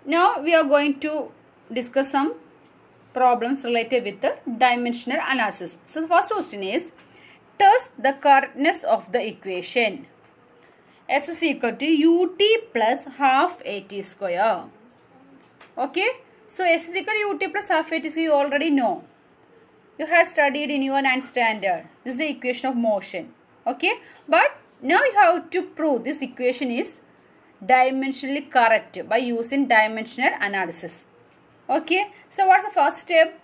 Now we are going to discuss some problems related with the dimensional analysis. So the first question is, test the correctness of the equation. S is equal to ut plus half at square. Okay. So S is equal to ut plus half at square you already know. You have studied in your 9th standard. This is the equation of motion. Okay. But now you have to prove this equation is dimensionally correct by using dimensional analysis. Okay. So what's the first step?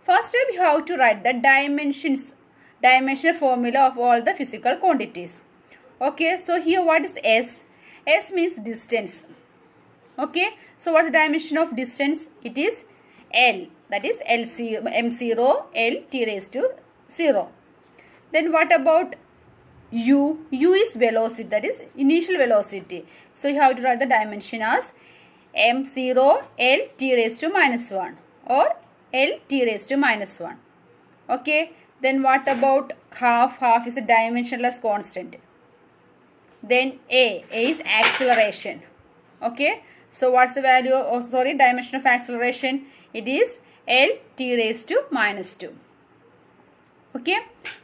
First step you have to write the dimensional formula of all the physical quantities. Okay. So here what is S? S means distance. Okay. So what's the dimension of distance? It is L. That is m0 L t raised to 0. Then what about U? U is velocity, that is initial velocity. So you have to write the dimension as m0 L t raised to minus 1 or L t raised to minus 1. Okay. Then what about half? Half is a dimensionless constant. Then A is acceleration. Okay. So what's the value of, dimension of acceleration? It is L t raised to minus 2. Okay.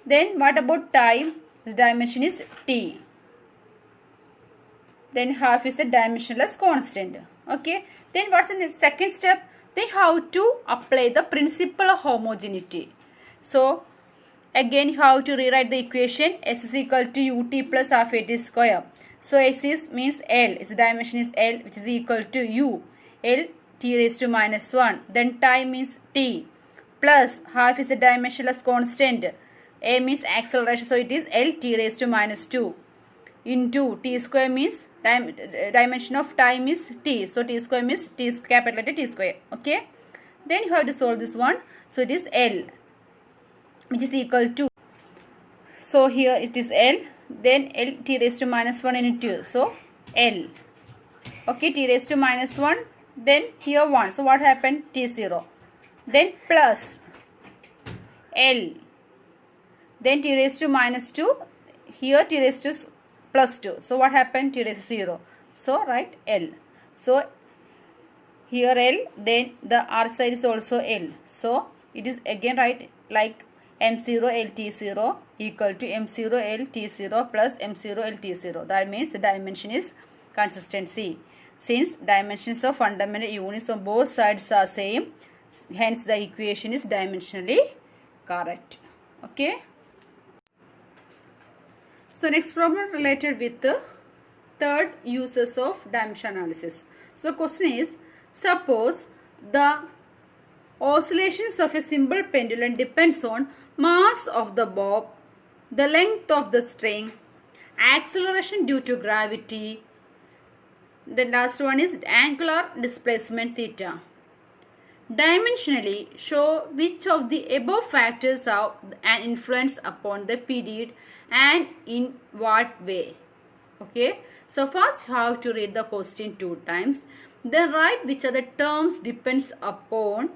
Then what about time? This dimension is t. Then half is a dimensionless constant. Okay. Then what's the second step? They have to apply the principle of homogeneity. So again you have to rewrite the equation. S is equal to ut plus half at square. So S is means L. Its dimension is L, which is equal to U. L t raised to minus 1. Then time means t. Plus half is a dimensionless constant. A means acceleration, so it is L t raised to minus 2 into t square means dimension of time is t. So t square means t capital letter t square. Okay. Then you have to solve this one. So it is L, which is equal to. So here it is L. Then L t raised to minus 1 into 2. So L. Okay, t raised to minus 1. Then here 1. So what happened? T0. Then plus L. Then t raised to minus 2. Here t raised to plus 2. So what happened? T raised to 0. So write L. So here L. Then the R side is also L. So it is again write like m0 L t0 equal to m0 L t0 plus m0 L t0. That means the dimension is consistency. Since dimensions of fundamental units on both sides are same, hence the equation is dimensionally correct. Okay. So next problem related with the third uses of dimension analysis. So the question is, suppose the oscillations of a simple pendulum depends on mass of the bob, the length of the string, acceleration due to gravity. The last one is angular displacement theta. Dimensionally show which of the above factors have an influence upon the period and in what way. Okay. So first you have to read the question 2 times. Then write which are the terms depends upon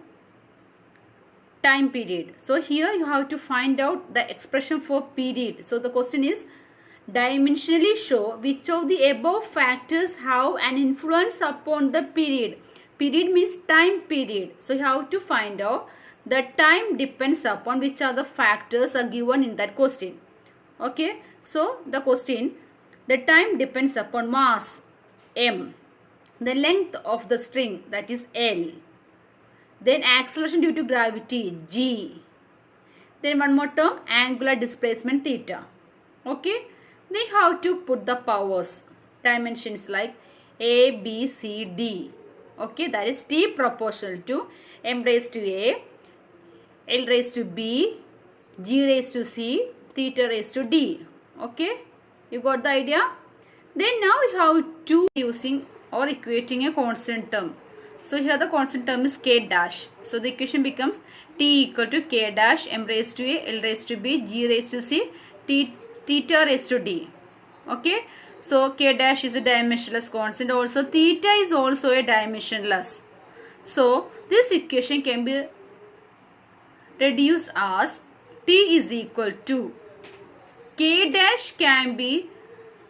time period. So here you have to find out the expression for period. So the question is, dimensionally show which of the above factors have an influence upon the period. Period means time period. So you have to find out the time depends upon which are the factors are given in that question. Okay. So the question, the time depends upon mass m, the length of the string, that is L. Then acceleration due to gravity, g. Then one more term, angular displacement theta. Okay. They have to put the powers, dimensions like a, b, c, d. Okay. That is t proportional to m raised to a, l raised to b, g raised to c, theta raised to d. Okay. You got the idea? Then now you have to using or equating a constant term. So here the constant term is k dash. So the equation becomes t equal to k dash m raised to a, l raised to b, g raised to c, theta raised to d. Okay. So k dash is a dimensionless constant. Also theta is also a dimensionless. So this equation can be reduced as t is equal to k dash can be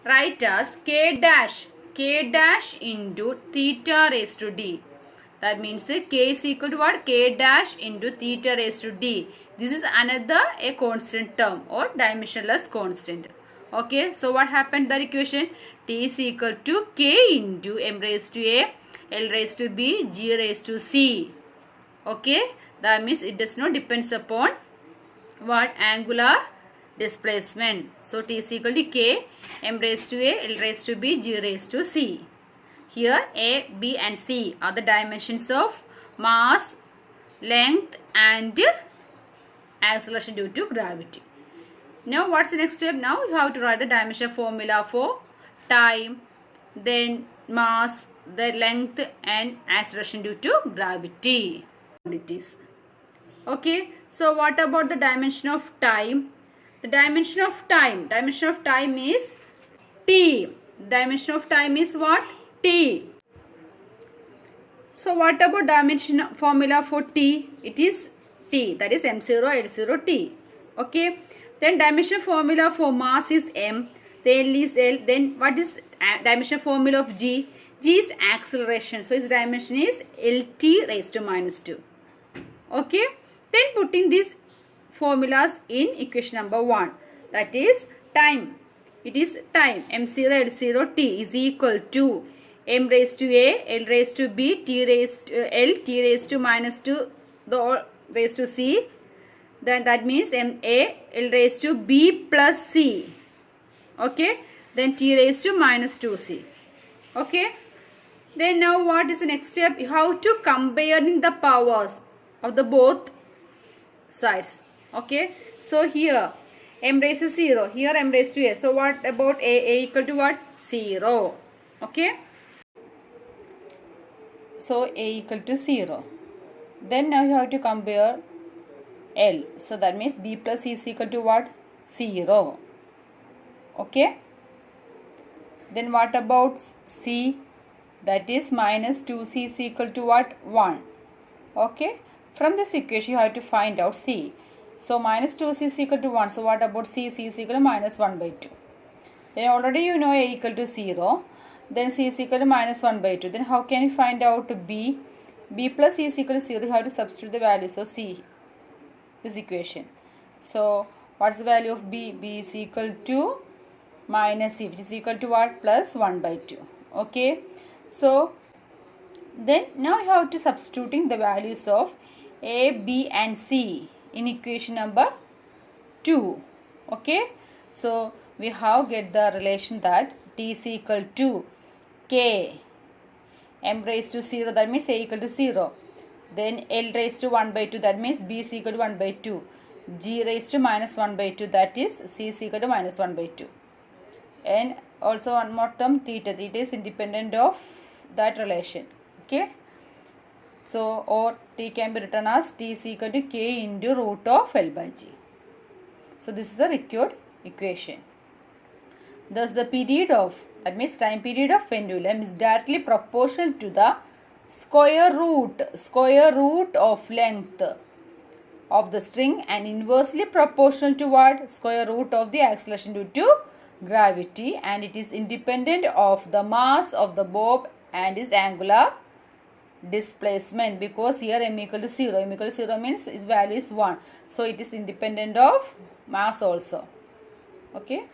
write as k dash k dash into theta raised to d. That means k is equal to what? K dash into theta raised to d. This is another a constant term or dimensionless constant. Okay, so what happened that equation? T is equal to k into m raised to a, l raised to b, g raised to c. Okay, that means it does not depends upon what? Angular displacement. So T is equal to k, m raised to a, l raised to b, g raised to c. Here a, b and c are the dimensions of mass, length and acceleration due to gravity. Now what's the next step? Now you have to write the dimension formula for time, then mass, the length and acceleration due to gravity. Okay, so what about the dimension of time? The dimension of time is t. Dimension of time is what? T. So what about dimension formula for t? It is t, that is m0 l0 t. Okay, then dimension formula for mass is m, then l is l. Then what is dimension formula of g? G is acceleration, so its dimension is lt raised to minus 2. Okay, then putting these formulas in equation number 1, that is time. It is time m0 l0 t is equal to m raised to a, l raised to b, t raised to l, t raised to minus 2, the all raised to c. Then that means m a, l raised to b plus c. Okay, then t raised to minus 2c. Okay, then now what is the next step? You have to comparing the powers of the both sides. Okay, so here m raised to 0, here m raised to a. So what about a equal to what? 0. Okay, so a equal to 0. Then now you have to compare l. So that means b plus c is equal to what? 0. Okay, then what about c? That is minus 2c is equal to what? 1. Okay, from this equation you have to find out c. So minus 2c is equal to 1. So what about c? C is equal to minus 1 by 2. Then already you know a equal to 0. Then c is equal to minus 1 by 2. Then how can you find out b? B plus c is equal to 0. You have to substitute the values of c, this equation. So what's the value of b? B is equal to minus c, which is equal to what? Plus 1 by 2. Okay, so then now you have to substituting the values of a, b and c in equation number 2. Okay, so we have get the relation that t is equal to k m raised to 0, that means a equal to 0. Then l raised to 1 by 2, that means b is equal to 1 by 2. G raised to minus 1 by 2, that is c is equal to minus 1 by 2. And also one more term, theta. Theta is independent of that relation. Okay, so or t can be written as t is equal to k into root of l by g. So this is the required equation. Thus the period of, that means time period of pendulum, is directly proportional to the square root of length of the string and inversely proportional to what? Square root of the acceleration due to gravity, and it is independent of the mass of the bob and its angular displacement, because here m equal to 0. M equal to 0 means its value is 1. So it is independent of mass also. Okay.